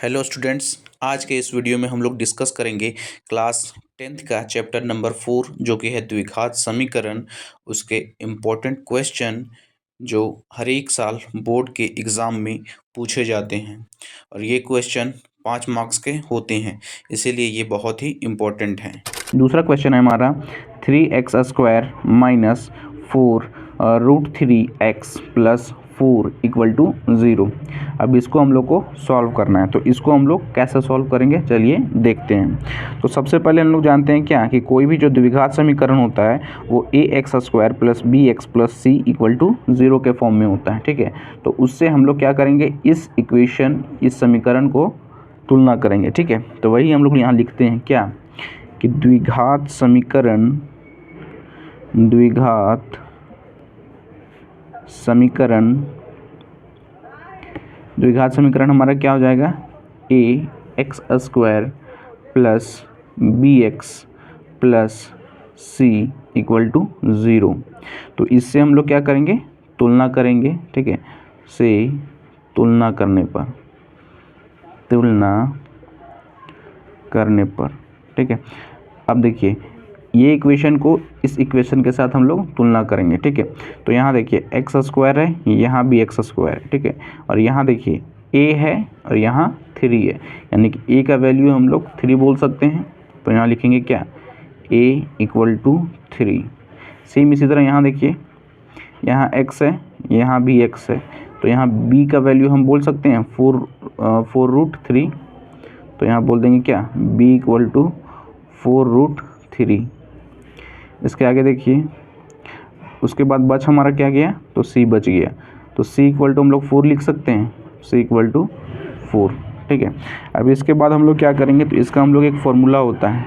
Hello students, आज के इस वीडियो में हम लोग डिस्कस करेंगे क्लास 10th का चैप्टर नंबर 4 जो कि है द्विघात समीकरण। उसके इम्पोर्टेंट क्वेश्चन जो हर एक साल बोर्ड के एग्ज़ाम में पूछे जाते हैं और ये क्वेश्चन 5 मार्क्स के होते हैं, इसीलिए ये बहुत ही इम्पोर्टेंट हैं। दूसरा क्वेश्चन है हमारा 3x² minus 4√3x plus 4 equal to 0। अब इसको हम लोग को सॉल्व करना है, तो इसको हम लोग कैसे सॉल्व करेंगे चलिए देखते हैं। तो सबसे पहले हम लोग जानते हैं क्या कि कोई भी जो द्विघात समीकरण होता है वो ax² plus bx plus c equal to 0 के फॉर्म में होता है। ठीक है, तो उससे हम लोग क्या करेंगे, इस समीकरण को तुलना करेंगे। ठीक है, तो वही हम लोग यहाँ लिखते हैं क्या कि द्विघात समीकरण हमारा क्या हो जाएगा, ax² plus bx plus c equal to 0। तो इससे हम लोग क्या करेंगे, तुलना करेंगे। ठीक है, से तुलना करने पर ठीक है, अब देखिए ये इक्वेशन को इस इक्वेशन के साथ हम लोग तुलना करेंगे। ठीक है, तो यहाँ देखिए x² है, यहाँ भी x² है। ठीक है, और यहाँ देखिए a है और यहाँ 3 है, यानी कि a का वैल्यू हम लोग 3 बोल सकते हैं। तो यहाँ लिखेंगे क्या, a इक्वल टू 3। सेम इसी तरह यहाँ देखिए, यहाँ x है, यहाँ भी x है, तो यहाँ b का वैल्यू हम बोल सकते हैं 4√3। तो यहाँ बोल देंगे क्या, b इक्वल टू 4√3। इसके आगे देखिए, उसके बाद बच हमारा क्या गया, तो c बच गया। तो c इक्वल टू हम लोग 4 लिख सकते हैं, c इक्वल टू 4। ठीक है, अब इसके बाद हम लोग क्या करेंगे, तो इसका हम लोग एक फॉर्मूला होता है।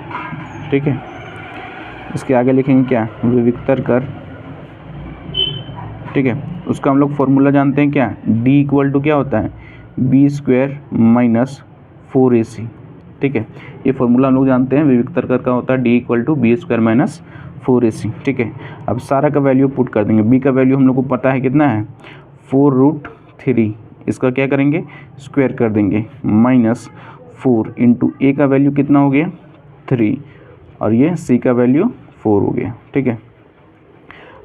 ठीक है, इसके आगे लिखेंगे क्या, विविक्तर कर। ठीक है, उसका हम लोग फॉर्मूला जानते हैं क्या, d इक्वल टू क्या होता है, b² माइनस 4ac। ठीक है, ये फॉर्मूला हम लोग जानते हैं, विविक्तर कर का होता है d equal to b² minus 4ac। ठीक है, अब सारा का वैल्यू पुट कर देंगे। b का वैल्यू हम लोग को पता है कितना है, 4√3। इसका क्या करेंगे, स्क्वायर कर देंगे, माइनस 4 इंटू a का वैल्यू कितना हो गया, 3, और ये c का वैल्यू 4 हो गया। ठीक है,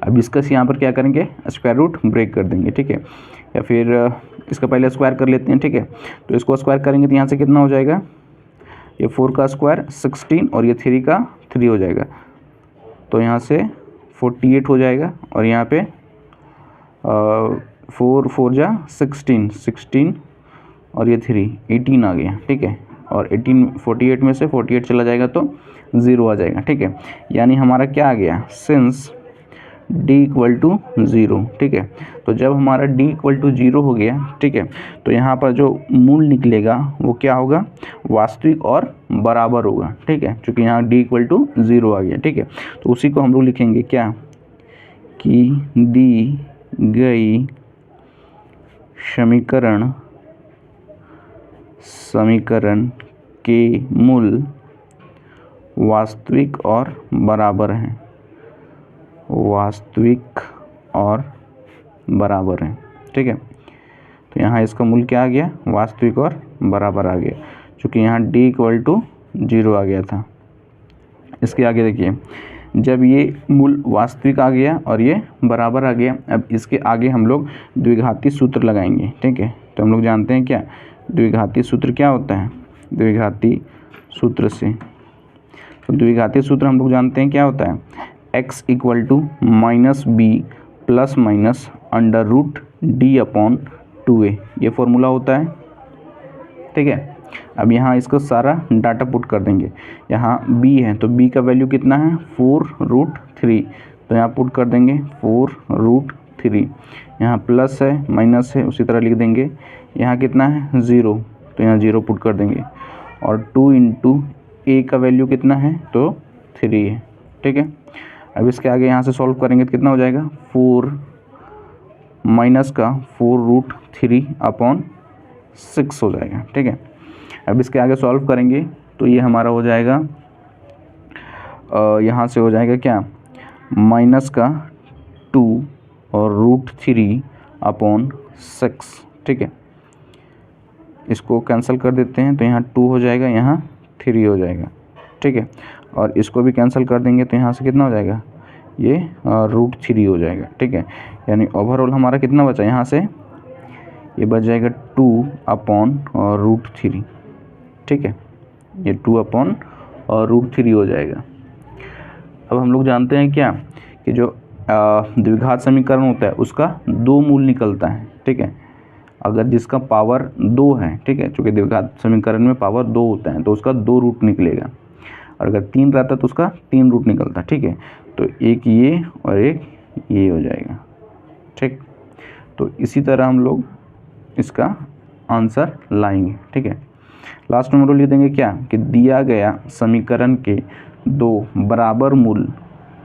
अब इसका यहाँ पर क्या करेंगे, स्क्वायर रूट ब्रेक कर देंगे। ठीक है, या फिर इसका पहले स्क्वायर कर लेते हैं। ठीक है, तो इसको स्क्वायर करेंगे तो यहाँ से कितना हो जाएगा, ये 4 का स्क्वायर 16 और ये 3 का 3 हो जाएगा, तो यहाँ से 48 हो जाएगा। और यहाँ पे 4 4 जा 16 और ये 3 18 आ गया। ठीक है, और 48 में से 48 चला जाएगा तो 0 आ जाएगा। ठीक है, यानी हमारा क्या आ गया, सिंस d इक्वल टू 0। ठीक है, तो जब हमारा d इक्वल टू 0 हो गया, ठीक है, तो यहाँ पर जो मूल निकलेगा वो क्या होगा, वास्तविक और बराबर होगा। ठीक है, क्योंकि यहाँ d इक्वल टू 0 आ गया। ठीक है, तो उसी को हम लोग लिखेंगे क्या कि दी गई समीकरण के मूल वास्तविक और बराबर हैं, ठीक है, तो यहाँ इसका मूल क्या आ गया, वास्तविक और बराबर आ गया, क्योंकि यहाँ d इक्वल टू 0 आ गया था। इसके आगे देखिए, जब ये मूल वास्तविक आ गया और ये बराबर आ गया, अब इसके आगे हम लोग द्विघाती सूत्र लगाएंगे। ठीक है, तो हम लोग जानते हैं क्या, द्विघाती सूत्र क्या होता है, द्विघाती सूत्र हम लोग जानते हैं क्या होता है, x equal to minus B plus minus √d/2a, ये फॉर्मूला होता है। ठीक है, अब यहाँ इसको सारा डाटा पुट कर देंगे। यहाँ b है तो b का वैल्यू कितना है, 4√3, तो यहाँ पुट कर देंगे 4√3। यहाँ प्लस है माइनस है उसी तरह लिख देंगे। यहाँ कितना है, 0, तो यहाँ 0 पुट कर देंगे, और 2 इंटू a का वैल्यू कितना है, तो 3 है। ठीक है, अब इसके आगे यहाँ से सॉल्व करेंगे तो कितना हो जाएगा, 4 माइनस का 4√3/6 हो जाएगा। ठीक है, अब इसके आगे सॉल्व करेंगे तो ये हमारा हो जाएगा, यहाँ से हो जाएगा क्या, माइनस का 2 और √3/6। ठीक है, इसको कैंसिल कर देते हैं तो यहाँ 2 हो जाएगा, यहाँ 3 हो जाएगा, ठीक है। और इसको भी कैंसिल कर देंगे तो यहाँ से कितना हो जाएगा, ये √3 हो जाएगा, ठीक है। यानी ओवरऑल हमारा कितना बचा यहाँ से, ये बच जाएगा 2/√3, ठीक है। ये 2/√3 हो जाएगा। अब हम लोग जानते हैं क्या कि जो द्विघात समीकरण होता है उसका 2 मूल निकलता है, ठीक है। अगर जिसका पावर 2 है, ठीक है, चूँकि द्विघात समीकरण में पावर 2 होता है तो उसका 2 रूट निकलेगा, और अगर 3 रहता तो उसका 3 रूट निकलता, ठीक है। तो एक ये और एक ये हो जाएगा, ठीक। तो इसी तरह हम लोग इसका आंसर लाएंगे, ठीक है। लास्ट में हम लोग लिख देंगे क्या कि दिया गया समीकरण के 2 बराबर मूल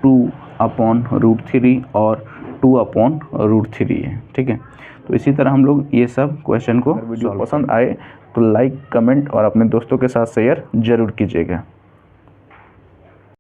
2/√3 और 2/√3 है, ठीक है। तो इसी तरह हम लोग ये सब क्वेश्चन को, वीडियो पसंद आए तो लाइक, कमेंट और अपने दोस्तों के साथ शेयर जरूर कीजिएगा।